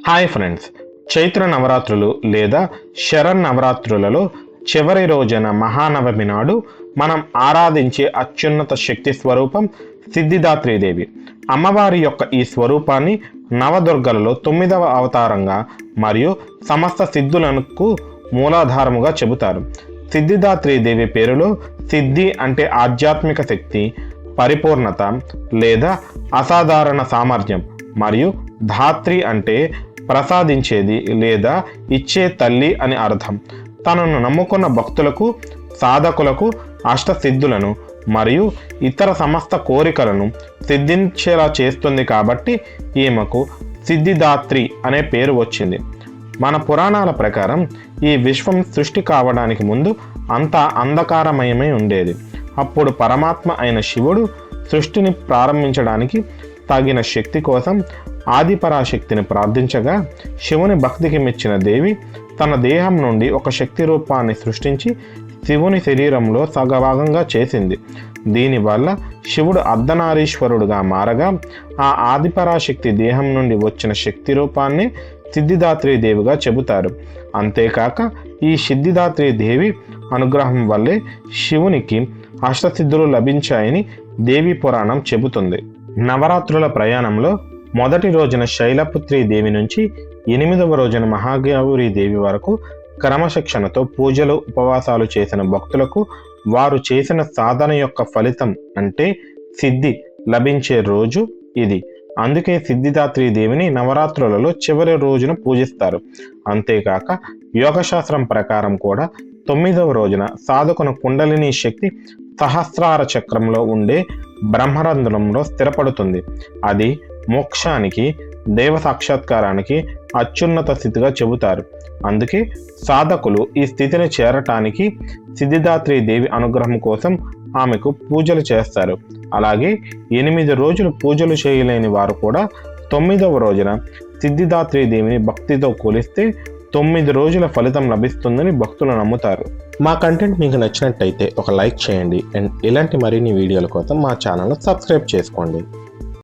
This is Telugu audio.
హాయ్ ఫ్రెండ్స్, చైత్ర నవరాత్రులు లేదా శరన్నవరాత్రులలో చివరి రోజున మహానవమి నాడు మనం ఆరాధించే అత్యున్నత శక్తి స్వరూపం సిద్ధిదాత్రీదేవి. అమ్మవారి యొక్క ఈ స్వరూపాన్ని నవదుర్గలలో 9వ అవతారంగా మరియు సమస్త సిద్ధులకు మూలాధారముగా చెబుతారు. సిద్ధిదాత్రీదేవి పేరులో సిద్ధి అంటే ఆధ్యాత్మిక శక్తి, పరిపూర్ణత లేదా అసాధారణ సామర్థ్యం, మరియు ధాత్రి అంటే ప్రసాదించేది లేదా ఇచ్చే తల్లి అని అర్థం. తనను నమ్ముకున్న భక్తులకు, సాధకులకు అష్టసిద్ధులను మరియు ఇతర సమస్త కోరికలను సిద్ధించేలా చేస్తుంది. కాబట్టి ఈమెకు సిద్ధిదాత్రి అనే పేరు వచ్చింది. మన పురాణాల ప్రకారం ఈ విశ్వం సృష్టి కావడానికి ముందు అంతా అంధకారమయమై ఉండేది. అప్పుడు పరమాత్మ అయిన శివుడు సృష్టిని ప్రారంభించడానికి తగిన శక్తి కోసం ఆదిపరాశక్తిని ప్రార్థించగా, శివుని భక్తికి మెచ్చిన దేవి తన దేహం నుండి ఒక శక్తి రూపాన్ని సృష్టించి శివుని శరీరంలో సగభాగంగా చేసింది. దీనివల్ల శివుడు అర్ధనారీశ్వరుడుగా మారగా, ఆ ఆదిపరాశక్తి దేహం నుండి వచ్చిన శక్తి రూపాన్ని సిద్ధిదాత్రీదేవిగా చెబుతారు. అంతేకాక ఈ సిద్ధిదాత్రీదేవి అనుగ్రహం వల్లే శివునికి అష్టసిద్ధులు లభించాయని దేవి పురాణం చెబుతుంది. నవరాత్రుల ప్రయాణంలో మొదటి రోజున శైలపుత్రి దేవి నుంచి 8వ రోజున మహాగౌరీ దేవి వరకు క్రమశిక్షణతో పూజలు, ఉపవాసాలు చేసిన భక్తులకు వారు చేసిన సాధన యొక్క ఫలితం అంటే సిద్ధి లభించే రోజు ఇది. అందుకే సిద్ధిదాత్రీ దేవిని నవరాత్రులలో చివరి రోజున పూజిస్తారు. అంతేకాక యోగశాస్త్రం ప్రకారం కూడా 9వ రోజున సాధకుని కుండలిని శక్తి సహస్రార చక్రంలో ఉండే బ్రహ్మరంధ్రంలో స్థిరపడుతుంది. అది మోక్షానికి, దేవ సాక్షాత్కారానికి అత్యున్నత స్థితిగా చెబుతారు. అందుకే సాధకులు ఈ స్థితిని చేరటానికి సిద్ధిదాత్రీ దేవి అనుగ్రహం కోసం ఆమెకు పూజలు చేస్తారు. అలాగే 8 రోజులు పూజలు చేయలేని వారు కూడా 9వ రోజున సిద్ధిదాత్రీ దేవిని భక్తితో కొలిస్తే 9 రోజుల ఫలితం లభిస్తుందని భక్తులు నమ్ముతారు. మా కంటెంట్ మీకు నచ్చినట్టయితే ఒక లైక్ చేయండి అండ్ ఇలాంటి మరిన్ని వీడియోల కోసం మా ఛానల్ను సబ్స్క్రైబ్ చేసుకోండి.